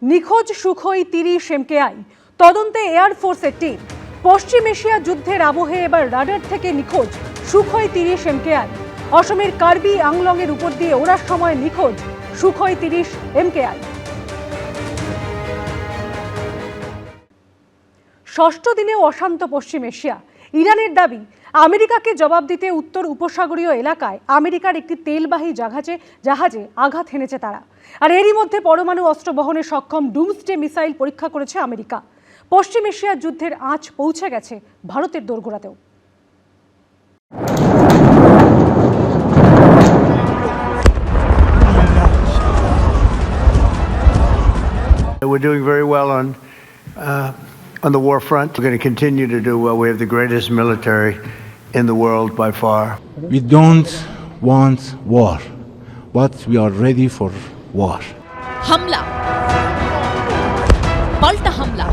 নিখোঁজ Sukhoi 30 MKI তদন্তে এয়ারফোর্সের team. পশ্চিম Asia যুদ্ধের আবহে এবার রাডার থেকে নিখোঁজ সুখোই 30 MKI। অসমের কার্বি আংলং এর উপর দিয়ে ওড়ার সময় নিখোঁজ সুখোই 30 MKI। ষষ্ঠ দিনেও অশান্ত পশ্চিম এশিয়া। ইরানের দাবি, আমেরিকাকে জবাব দিতে উত্তর উপসাগরীয় এলাকায় আমেরিকার একটি তেলবাহী জাহাজে আঘাত হেনেছে তারা। আর এরই মধ্যে পরমাণু অস্ত্র বহনে সক্ষম ডুমসডে মিসাইল পরীক্ষা করেছে আমেরিকা। পশ্চিম এশিয়ার যুদ্ধের আঁচ পৌঁছে গেছে ভারতের দোরগোড়াতেও। We're doing very well on the war front. We're going to continue to do well. We have the greatest military in the world by far. We don't want war, but we are ready for war. হামলা, পাল্টা হামলা।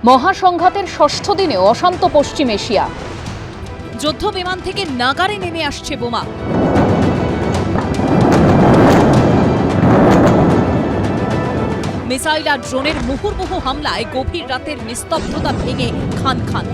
মহাসংঘাতের ষষ্ঠ দিনে অশান্ত পশ্চিম Asia. যুদ্ধ বিমান থেকে নাগারে নেমে আসছে বোমা। মিসাইল আর ড্রোনের মুহুর্মুহু হামলায় গভীর রাতের নিস্তব্ধতা ভেঙে খান খান।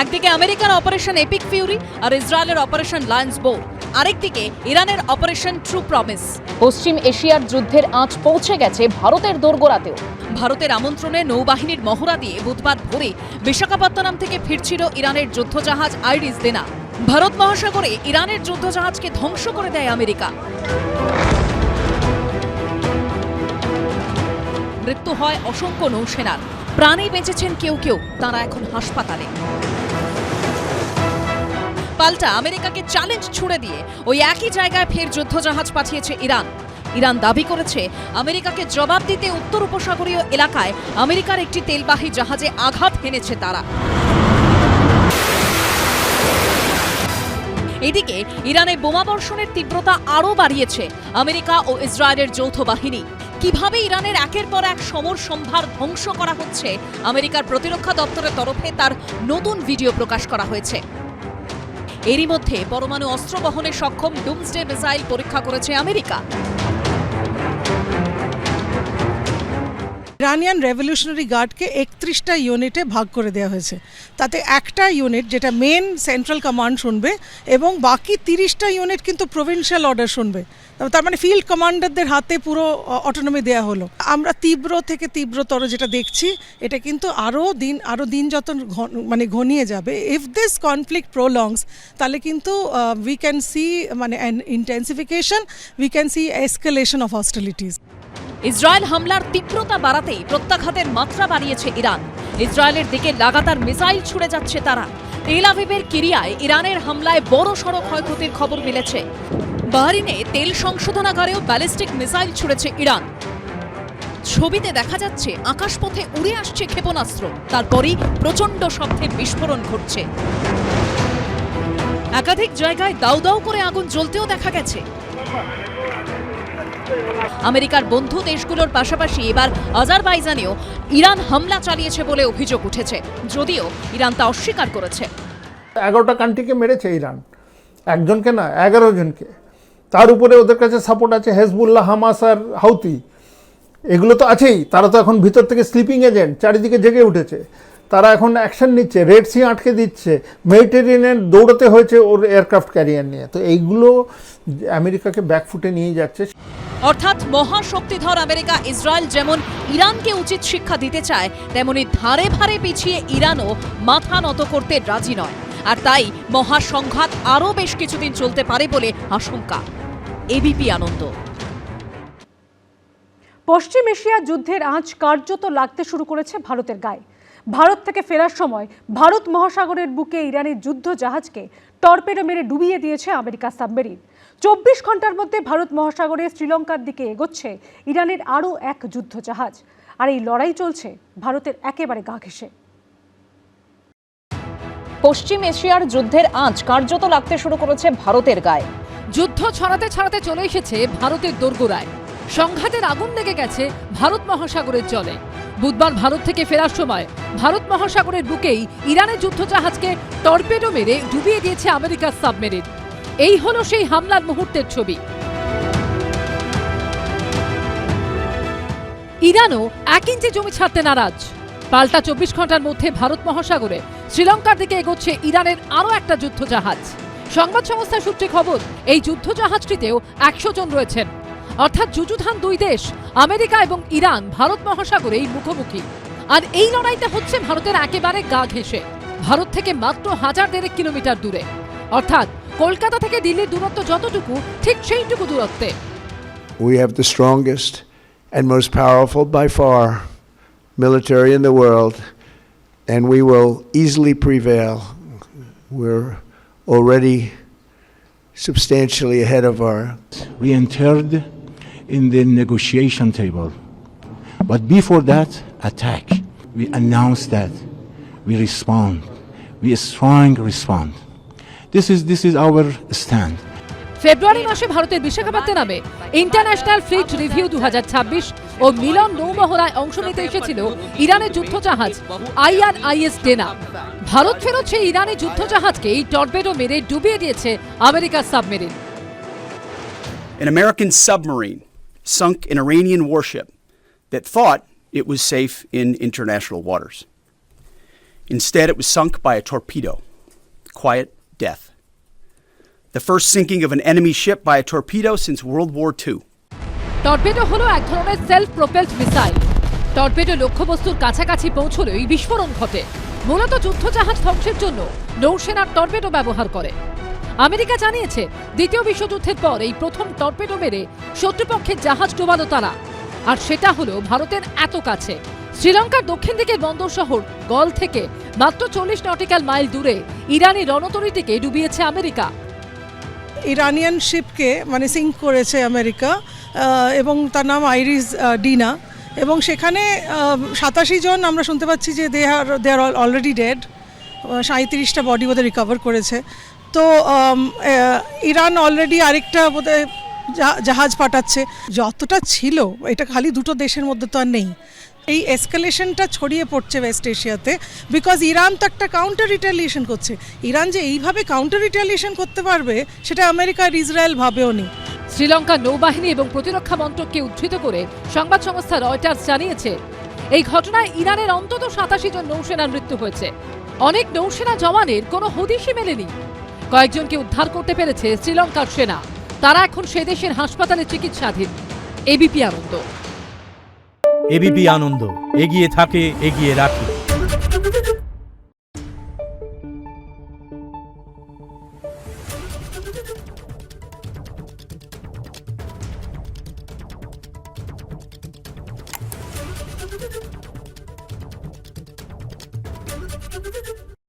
একদিকে আমেরিকার অপারেশন এপিক ফিউরি আর ইসরায়েলের অপারেশন লায়ন্স বোর, আরেকদিকে ইরানের অপারেশন ট্রু প্রমিস। পশ্চিম এশিয়ার যুদ্ধের আঁচ পৌঁছে গেছে ভারতের দোরগোড়াতেও। ভারতের আমন্ত্রণে নৌবাহিনীর মহড়া দিয়ে বুধবার ভোরে বিশাখাপত্তনম থেকে ফিরছিল ইরানের যুদ্ধজাহাজ আইরিস দেনা। ভারত মহাসাগরে ইরানের যুদ্ধজাহাজকে ধ্বংস করে দেয় আমেরিকা। মৃত্যু হয় অসংখ্য নৌসেনার, প্রাণে বেঁচেছেন কেউ কেউ, তারা এখন হাসপাতালে। পাল্টা আমেরিকাকে চ্যালেঞ্জ ছুড়ে দিয়ে ওই একই জায়গায় ফের যুদ্ধজাহাজ পাঠিয়েছে ইরান। ইরান দাবি করেছে আমেরিকাকে জবাব দিতে উত্তর উপসাগরীয় এলাকায় আমেরিকার একটি তেলবাহী জাহাজে আঘাত হেনেছে তারা। এদিকে ইরানে বোমাবর্ষণের তীব্রতা আরও বাড়িয়েছে আমেরিকা ও ইসরায়েলের যৌথ বাহিনী। কিভাবে ইরানের একের পর এক সমর সম্ভার ধ্বংস করা হচ্ছে আমেরিকার প্রতিরক্ষা দপ্তরের তরফে তার নতুন ভিডিও প্রকাশ করা হয়েছে। এরই মধ্যে পরমাণু অস্ত্র বহনে সক্ষম ডুমসডে মিসাইল পরীক্ষা করেছে আমেরিকা। ইরানিয়ান রেভলিউশনারি গার্ডকে 31টা ইউনিটে ভাগ করে দেওয়া হয়েছে। তাতে একটা ইউনিট যেটা মেন সেন্ট্রাল কমান্ড শুনবে এবং বাকি 30টা ইউনিট কিন্তু প্রভিন্সিয়াল অর্ডার শুনবে। তার মানে ফিল্ড কমান্ডারদের হাতে পুরো অটোনমি দেওয়া হলো। আমরা তীব্র থেকে তীব্রতর যেটা দেখছি, এটা কিন্তু আরও দিন যত ঘনিয়ে যাবে, ইফ দিস কনফ্লিক্ট প্রলংস, তাহলে কিন্তু we can see an intensification, we can see escalation of hostilities. Israel হামলার তীব্রতা বাড়াতেই প্রত্যাঘাতের মাত্রা বাড়িয়েছে ইরান। ইসরায়েলের দিকে লাগাতার মিসাইল ছুড়ে যাচ্ছে তারা। তেল আভিভের কিরিয়ায় ইরানের হামলায় বড়সড় ক্ষয়ক্ষতির খবর মিলেছে। বাহরিনে তেল সংশোধনাগারেও ব্যালিস্টিক মিসাইল ছুড়েছে ইরান। ছবিতে দেখা যাচ্ছে আকাশপথে উড়ে আসছে ক্ষেপণাস্ত্র, তারপরই প্রচণ্ড শব্দে বিস্ফোরণ ঘটছে। একাধিক জায়গায় দাউ দাউ করে আগুন জ্বলতেও দেখা গেছে। আমেরিকার বন্ধু দেশগুলোর পাশাপাশি এবার আজারবাইজানেও ইরান হামলা চালিয়েছে বলে অভিযোগ উঠেছে, যদিও ইরান তা অস্বীকার করেছে। 11টা কান্ট্রিকে মেরেছে ইরান, একজনকে না 11 জনকে। তার উপরে ওদের কাছে সাপোর্ট আছে হেজবুল্লাহ, হামাস আর হাউতি, এগুলো তো আছেই। তারা তো এখন ভিতর থেকে স্লিপিং এজেন্ট, চারিদিকে জেগে উঠেছে। তারা এখন অ্যাকশন নিচ্ছে, রেড সি আটকে দিচ্ছে, মেডিটেরিয়ানে দৌড়াতে হয়েছে ওর এয়ারক্রাফট ক্যারিয়ার নিয়ে। তো এইগুলো আমেরিকাকে ব্যাকফুটে নিয়ে যাচ্ছে। অর্থাৎ মহাশক্তিধর আমেরিকা ইসরায়েল যেমন ইরানকে উচিত শিক্ষা দিতে চায়, তেমনি ধারে ভারে পিছিয়ে ইরানও মাথা নত করতে রাজি নয়। আর তাই মহাসংঘাত আরও বেশ কিছুদিন চলতে পারে বলে আশঙ্কা। এবিপি আনন্দ। পশ্চিম এশিয়া যুদ্ধের আঁচ কার্যত লাগতে শুরু করেছে ভারতের গায়ে। ভারত থেকে ফেরার সময় ভারত মহাসাগরের বুকে ইরানের যুদ্ধ জাহাজকে টর্পেডো মেরে ডুবিয়ে দিয়েছে আমেরিকার সাবমেরিন। 24 ঘন্টার মধ্যে ভারত মহাসাগরে শ্রীলঙ্কার দিকে এগোচ্ছে ইরানের আরও এক যুদ্ধ জাহাজ। আর এই লড়াই চলছে ভারতের একেবারে গা ঘেঁষে। পশ্চিম এশিয়ার যুদ্ধের আঁচ কার্যত লাগতে শুরু করেছে ভারতের গায়ে। যুদ্ধ ছড়াতে ছড়াতে চলে এসেছে ভারতের দোরগোড়ায়। সংঘাতের আগুন লেগে গেছে ভারত মহাসাগরের জলে। বুধবার ভারত থেকে ফেরার সময় ভারত মহাসাগরের বুকেই ইরানের যুদ্ধজাহাজকে টর্পেডো মেরে ডুবিয়ে দিয়েছে আমেরিকার সাবমেরিন। এই হলো সেই হামলার মুহূর্তের ছবি। ইরানও 1 ইঞ্চি জমি ছাড়তে নারাজ। পাল্টা 24 ঘন্টার মধ্যে ভারত মহাসাগরে শ্রীলঙ্কার দিকে এগোচ্ছে ইরানের আরও একটা যুদ্ধজাহাজ। সংবাদ সংস্থা সূত্রে খবর, এই যুদ্ধজাহাজটিতেও 100 জন রয়েছেন। অর্থাৎ যুযুধান দুই দেশ আমেরিকা এবং ইরান ভারত মহাসাগরেই মুখোমুখি। আর এই লড়াইটা হচ্ছে ভারতের একেবারে গা ঘেঁষে, ভারত থেকে মাত্র 1000 কিলোমিটার দূরে। অর্থাৎ কলকাতা থেকে দিল্লির দূরত্ব যতটুকু, ঠিক সেইটুকু দূরত্বে। We have the strongest and most powerful by far military in the world, and we will easily prevail. We're already substantially ahead of our. We entered in the negotiation table. But before that attack, we announced that we respond. We strong respond. This is our stand. ফেব্রুয়ারি মাসে ভারতের বিশাখাপত্তনমে নামে international fleet review 2026 ও মিলন নৌমহড়ায় অংশ নিতে এসেছিল ইরানের যুদ্ধজাহাজ IRIS Dena. Bharat ফেরত সেই ইরানি যুদ্ধজাহাজকে এই টর্পেডো মেরে ডুবিয়ে দিয়েছে আমেরিকার submarine. An American submarine sunk an Iranian warship that thought it was safe in international waters. Instead, it was sunk by a torpedo. Quiet death. The first sinking of an enemy ship by a torpedo since World War II. Torpedo হলো এক ধরনের self propelled missile. Torpedo লক্ষ্যবস্তুর কাছাকাছি পৌঁছলেই বিস্ফোরণ ঘটে। মূলত যুদ্ধজাহাজ ধ্বংসের জন্য নৌসেনার টর্পেডো ব্যবহার করে। আমেরিকা জানিয়েছে, দ্বিতীয় বিশ্বযুদ্ধের পর এই প্রথম টর্পেডো মেরে শত্রুপক্ষের জাহাজ ডোবালো তারা। আর সেটা হলো ভারতের এত কাছে। শ্রীলঙ্কার দক্ষিণ দিকের বন্দর শহর গল থেকে মাত্র 40 নটিক্যাল মাইল দূরে ইরানি রণতরীটিকে ডুবিয়েছে আমেরিকা। ইরানিয়ান শিপকে মানে সিঙ্ক করেছে আমেরিকা, এবং তার নাম আইরিস ডিনা, এবং সেখানে 87 জন আমরা শুনতে পাচ্ছি যে দে আর অলরেডি ডেড। 37টা বডি বোধহয় রিকভার করেছে। তো ইরান অলরেডি আরেকটা বোধহয় জাহাজ পাঠাচ্ছে। যতটা ছিল, এটা খালি দুটো দেশের মধ্যে তো আর নেই। এই এসকালেশনটা ছড়িয়ে পড়ছে ওয়েস্ট এশিয়াতে, বিকজ ইরান তো একটা কাউন্টার রিটালিয়েশন করছে। ইরান যে এইভাবে কাউন্টার রিটালিয়েশন করতে পারবে সেটা আমেরিকা আর ইসরায়েল ভাবেও নি। শ্রীলঙ্কার নৌবাহিনী এবং প্রতিরক্ষা মন্ত্রককে উদ্ধৃত করে সংবাদ সংস্থা রয়টার্স জানিয়েছে, এই ঘটনায় ইরানের অন্তত 87 জন নৌসেনার মৃত্যু হয়েছে। অনেক নৌসেনা জওয়ানের কোনো হদিশই মেলেনি। কয়েকজনকে উদ্ধার করতে পেরেছে শ্রীলঙ্কার সেনা। তারা এখন সে দেশের হাসপাতালে চিকিৎসাধীন। এবিপি আনন্দ। এবিপি আনন্দ, এগিয়ে থাকে, এগিয়ে রাখে।